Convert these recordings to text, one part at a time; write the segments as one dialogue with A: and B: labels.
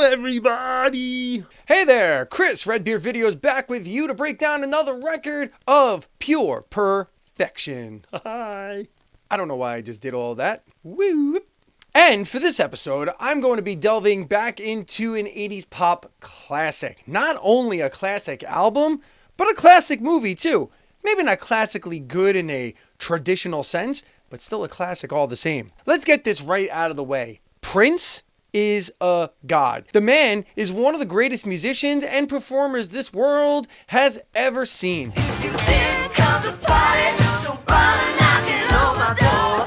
A: everybody!
B: Hey there, Chris Redbeard Videos back with you to break down another record of pure perfection.
A: Hi!
B: I don't know why I just did all that. Woo! And for this episode, I'm going to be delving back into an 80s pop classic. Not only a classic album, but a classic movie too. Maybe not classically good in a traditional sense, but still a classic all the same. Let's get this right out of the way. Prince is a god. The man is one of the greatest musicians and performers this world has ever seen.
C: If you didn't come to party, don't bother knocking on my door.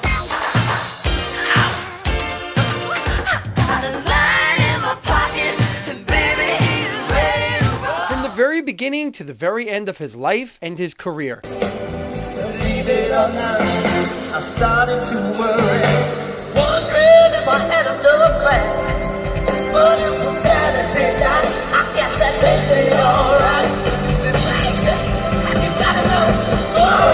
C: Got the line in my pocket, and baby, he's ready to go.
B: From the very beginning to the very end of his life and his career.
C: Believe it or not, I started to worry. Wondering if I had another glass. But it was better than that. I guess that makes it alright. You gotta know. Oh,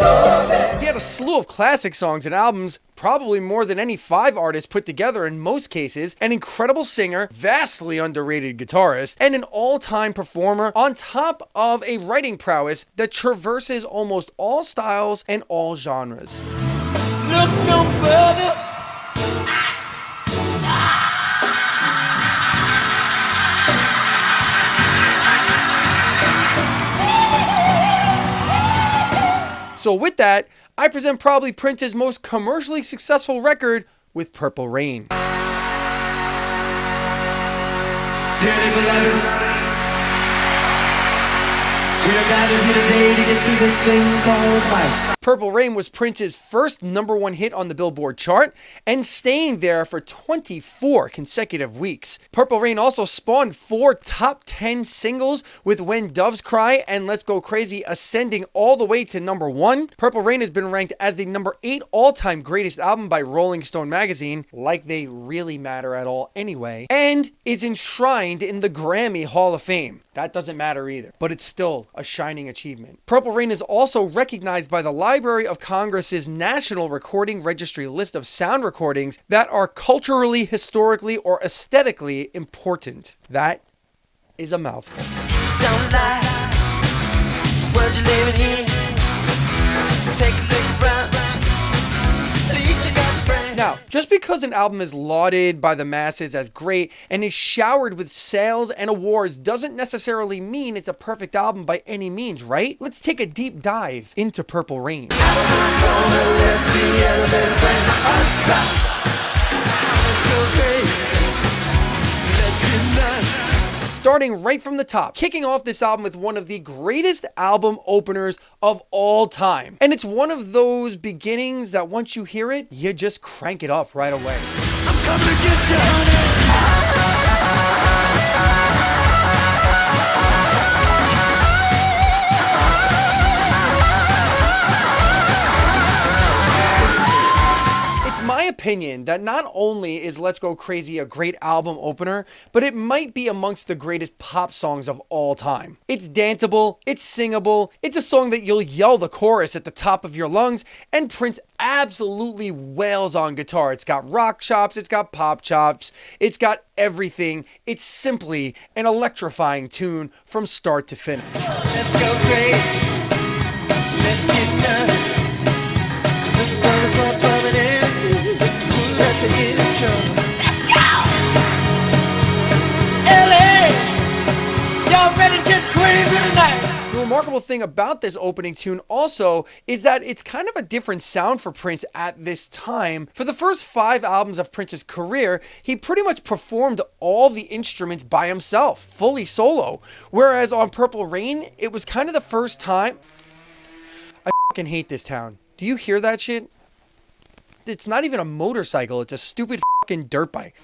C: yeah.
B: He had a slew of classic songs and albums, probably more than any 5 artists put together in most cases, an incredible singer, vastly underrated guitarist, and an all-time performer on top of a writing prowess that traverses almost all styles and all genres.
C: Look no further.
B: So with that, I present probably Prince's most commercially successful record with Purple Rain.
D: Dearly beloved, we are gathered here today to get through this thing called life.
B: Purple Rain was Prince's first #1 hit on the Billboard chart and staying there for 24 consecutive weeks. Purple Rain also spawned 4 top 10 singles, with When Doves Cry and Let's Go Crazy ascending all the way to #1. Purple Rain has been ranked as the #8 all-time greatest album by Rolling Stone magazine, like they really matter at all anyway, and is enshrined in the Grammy Hall of Fame. That doesn't matter either, but it's still a shining achievement. Purple Rain is also recognized by the Library of Congress's National Recording Registry list of sound recordings that are culturally, historically, or aesthetically important. That is a mouthful.
C: Don't lie. Where's you living in? Take a look around. At least you got friends.
B: Now, just because an album is lauded by the masses as great and is showered with sales and awards doesn't necessarily mean it's a perfect album by any means, right? Let's take a deep dive into Purple Rain. Starting right from the top, kicking off this album with one of the greatest album openers of all time. And it's one of those beginnings that once you hear it, you just crank it up right away.
C: I'm coming to get you, honey.
B: My opinion that not only is Let's Go Crazy a great album opener, but it might be amongst the greatest pop songs of all time. It's danceable, it's singable, it's a song that you'll yell the chorus at the top of your lungs, and Prince absolutely wails on guitar. It's got rock chops, it's got pop chops, it's got everything. It's simply an electrifying tune from start to finish.
C: Let's go crazy. Let's get done. Let's go! LA! Y'all ready to get crazy tonight?
B: The remarkable thing about this opening tune also is that it's kind of a different sound for Prince at this time. For the first 5 albums of Prince's career, he pretty much performed all the instruments by himself, fully solo. Whereas on Purple Rain, it was kind of the first time... I fucking hate this town. Do you hear that shit? It's not even a motorcycle, it's a stupid fucking dirt bike.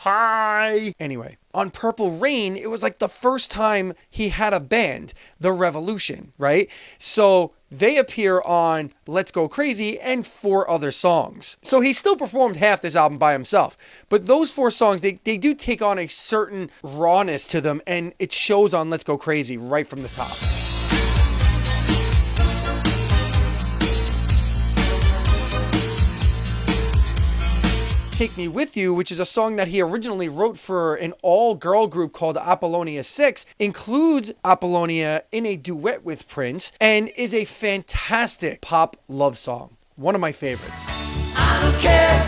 A: Hi!
B: Anyway, on Purple Rain, it was like the first time he had a band, The Revolution, right? So they appear on Let's Go Crazy and 4 other songs. So he still performed half this album by himself. But those 4 songs, they do take on a certain rawness to them, and it shows on Let's Go Crazy right from the top. Take Me With You, which is a song that he originally wrote for an all-girl group called Apollonia 6, includes Apollonia in a duet with Prince, and is a fantastic pop love song. One of my favorites.
C: I don't care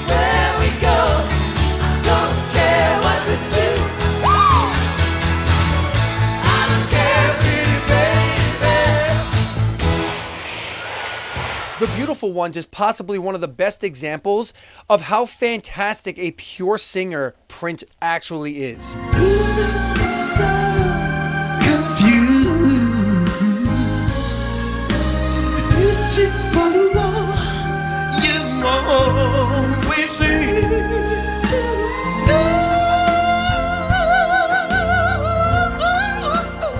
C: where we go. I don't care what we do. I don't care, pretty baby.
B: The Beautiful Ones is possibly one of the best examples of how fantastic a pure singer Prince actually is.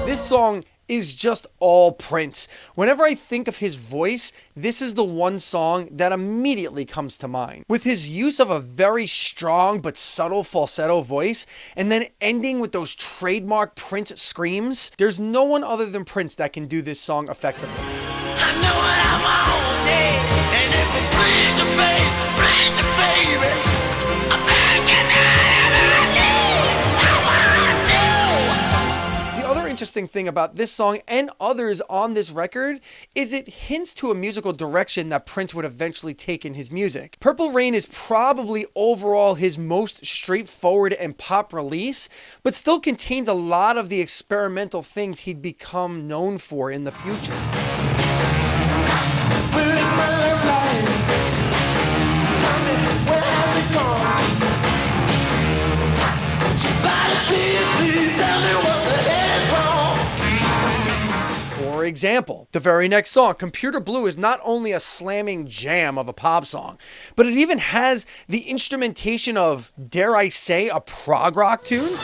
B: This song is just all Prince. Whenever I think of his voice, this is the one song that immediately comes to mind. With his use of a very strong but subtle falsetto voice, and then ending with those trademark Prince screams, there's no one other than Prince that can do this song effectively.
C: I know what I want, yeah. And if it please you, baby, I better get down and I want you.
B: The other interesting thing about this song and others on this record is it hints to a musical direction that Prince would eventually take in his music. Purple Rain is probably overall his most straightforward and pop release, but still contains a lot of the experimental things he'd become known for in the future. For example, the very next song, Computer Blue, is not only a slamming jam of a pop song, but it even has the instrumentation of, dare I say, a prog rock tune.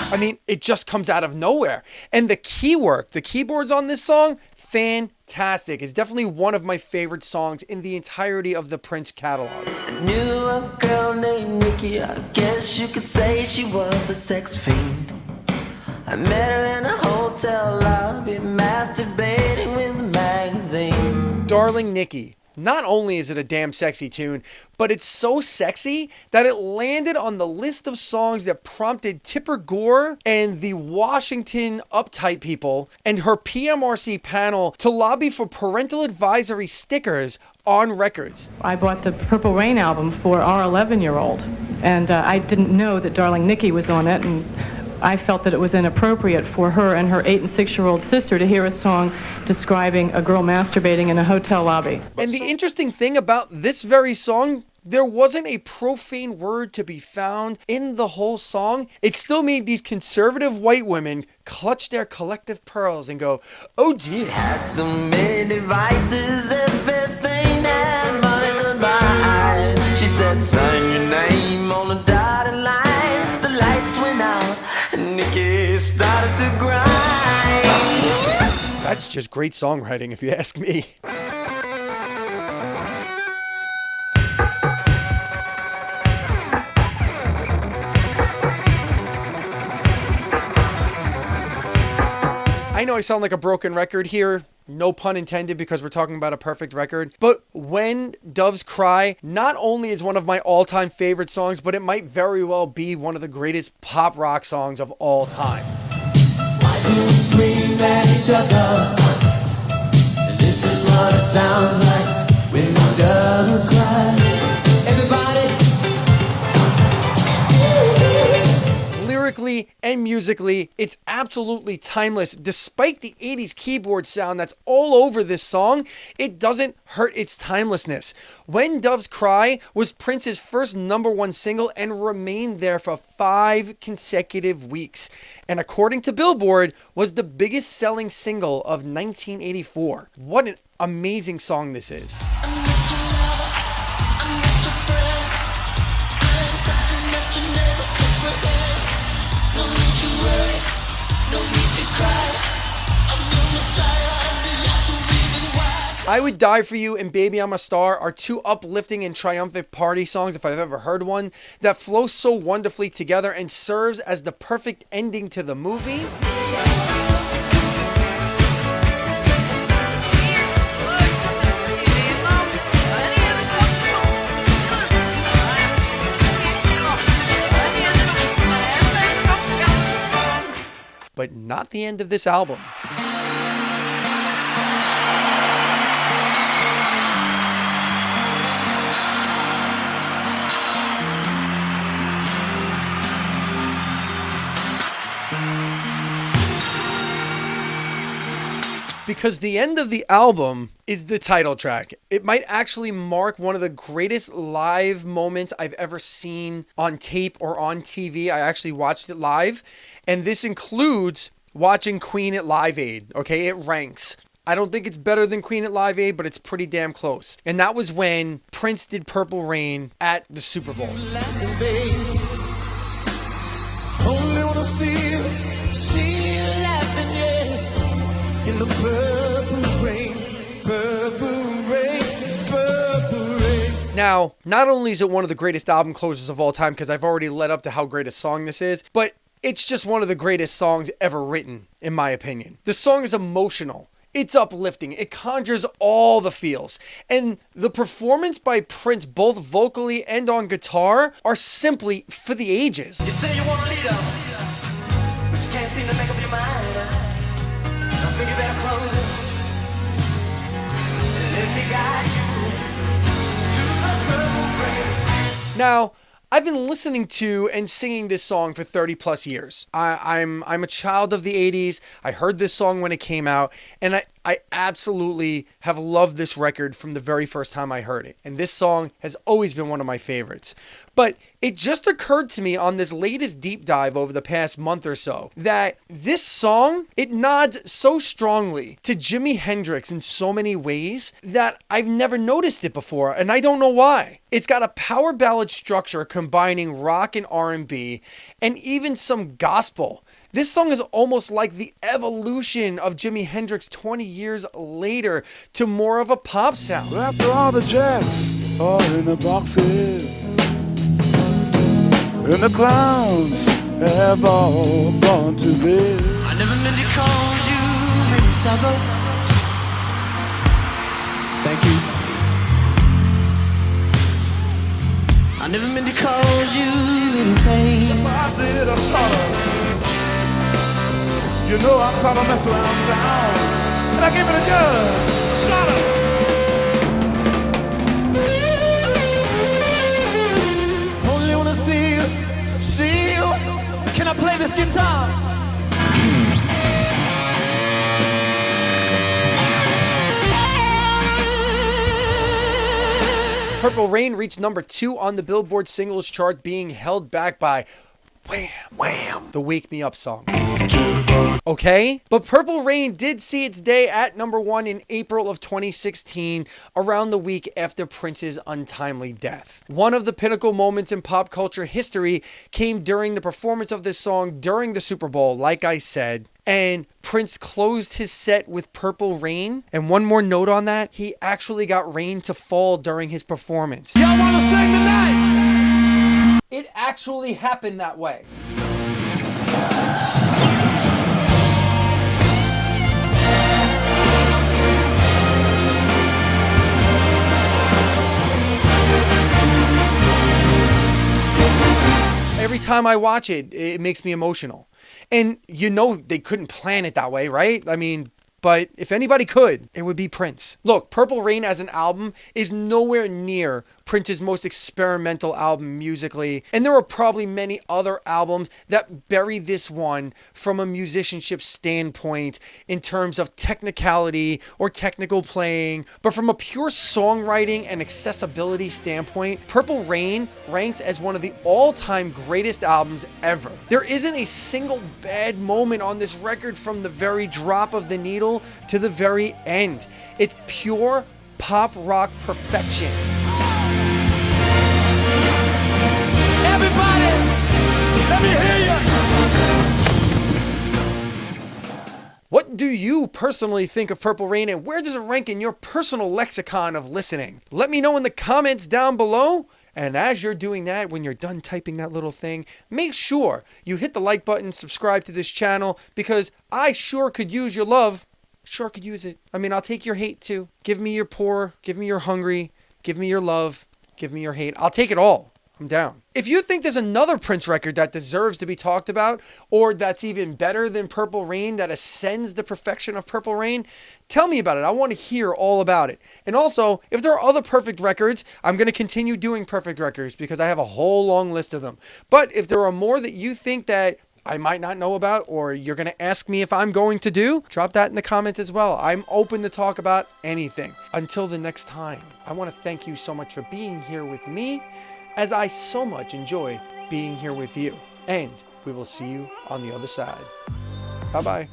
B: I mean, it just comes out of nowhere. And the key work, the keyboards on this song, fantastic. It's definitely one of my favorite songs in the entirety of the Prince catalog.
E: Knew a girl named Nikki, I guess you could say she was a sex fiend. I met her in a hotel lobby, masturbating with a magazine.
B: Darling Nikki. Not only is it a damn sexy tune, but it's so sexy that it landed on the list of songs that prompted Tipper Gore and the Washington Uptight people and her PMRC panel to lobby for parental advisory stickers on records.
F: I bought the Purple Rain album for our 11-year-old, and I didn't know that Darling Nikki was on it, and I felt that it was inappropriate for her and her 8- and 6-year-old sister to hear a song describing a girl masturbating in a hotel lobby.
B: And the interesting thing about this very song, there wasn't a profane word to be found in the whole song. It still made these conservative white women clutch their collective pearls and go, oh dear.
E: Had so many devices, everything that money could buy. She said, sign your name on a dotted line. The lights went out, and Nikki started to grind.
B: That's just great songwriting if you ask me. I know I sound like a broken record here, no pun intended because we're talking about a perfect record, but When Doves Cry not only is one of my all-time favorite songs, but it might very well be one of the greatest pop rock songs of all time.
C: Why do we scream at each other? This is what it sounds like when the doves cry. Everybody.
B: Lyrically and musically, it's absolutely timeless. Despite the 80s keyboard sound that's all over this song, it doesn't hurt its timelessness. When Doves Cry was Prince's first #1 single and remained there for 5 consecutive weeks. And according to Billboard, was the biggest selling single of 1984. What an amazing song this is. I Would Die For You and Baby I'm a Star are two uplifting and triumphant party songs, if I've ever heard one, that flow so wonderfully together and serves as the perfect ending to the movie. But not the end of this album. Because the end of the album is the title track. It might actually mark one of the greatest live moments I've ever seen on tape or on TV. I actually watched it live, and this includes watching Queen at Live Aid. Okay, it ranks. I don't think it's better than Queen at Live Aid, but it's pretty damn close. And that was when Prince did Purple Rain at the Super Bowl.
C: Laughing, babe. Only wanna see you laughing, yeah. In the purple rain, purple rain, purple rain.
B: Now, not only is it one of the greatest album closers of all time, because I've already led up to how great a song this is, but it's just one of the greatest songs ever written, in my opinion. The song is emotional. It's uplifting. It conjures all the feels. And the performance by Prince, both vocally and on guitar, are simply for the ages.
E: You say you want a leader, but you can't seem to make up your mind. I think you better close it. Let me guide you to the purple rain.
B: Now, I've been listening to and singing this song for 30 plus years. I'm a child of the 80s. I heard this song when it came out, and I absolutely have loved this record from the very first time I heard it. And this song has always been one of my favorites. But it just occurred to me on this latest deep dive over the past month or so that this song, it nods so strongly to Jimi Hendrix in so many ways that I've never noticed it before, and I don't know why. It's got a power ballad structure combining rock and R&B and even some gospel. This song is almost like the evolution of Jimi Hendrix 20 years later to more of a pop sound.
G: After all the jacks are in the boxes, and the clowns have all gone to bed.
E: I never meant to call you Lady Sabo. Thank you. I never meant to call you Little Pain.
G: I did, I started. You know, I caught a mess around town, and I gave it a gun. Shot her.
C: Only wanna see you. Can I play this guitar?
B: Purple Rain reached number 2 on the Billboard singles chart, being held back by Wham! Wham! The Wake Me Up song. Okay? But Purple Rain did see its day at number 1 in April of 2016, around the week after Prince's untimely death. One of the pinnacle moments in pop culture history came during the performance of this song during the Super Bowl, like I said. And Prince closed his set with Purple Rain. And one more note on that, he actually got rain to fall during his performance.
C: Y'all wanna sing tonight?
B: It actually happened that way. Every time I watch it, it makes me emotional. And you know they couldn't plan it that way, right? I mean, but if anybody could, it would be Prince. Look, Purple Rain as an album is nowhere near Prince's most experimental album musically, and there are probably many other albums that bury this one from a musicianship standpoint in terms of technicality or technical playing, but from a pure songwriting and accessibility standpoint, Purple Rain ranks as one of the all-time greatest albums ever. There isn't a single bad moment on this record from the very drop of the needle to the very end. It's pure pop rock perfection.
C: Everybody, let me hear you.
B: What What do you personally think of Purple Rain, and where does it rank in your personal lexicon of listening? Let me know in the comments down below. And as you're doing that, when you're done typing that little thing, make sure you hit the like button, subscribe to this channel, because I sure could use your love. Sure could use it. I mean, I'll take your hate too. Give me your poor, give me your hungry, give me your love, give me your hate. I'll take it all. I'm down. If you think there's another Prince record that deserves to be talked about, or that's even better than Purple Rain, that ascends the perfection of Purple Rain, tell me about it. I want to hear all about it. And also, if there are other perfect records, I'm going to continue doing perfect records because I have a whole long list of them. But if there are more that you think that I might not know about, or you're going to ask me if I'm going to do, drop that in the comments as well. I'm open to talk about anything. Until the next time, I want to thank you so much for being here with me, as I so much enjoy being here with you. And we will see you on the other side. Bye-bye.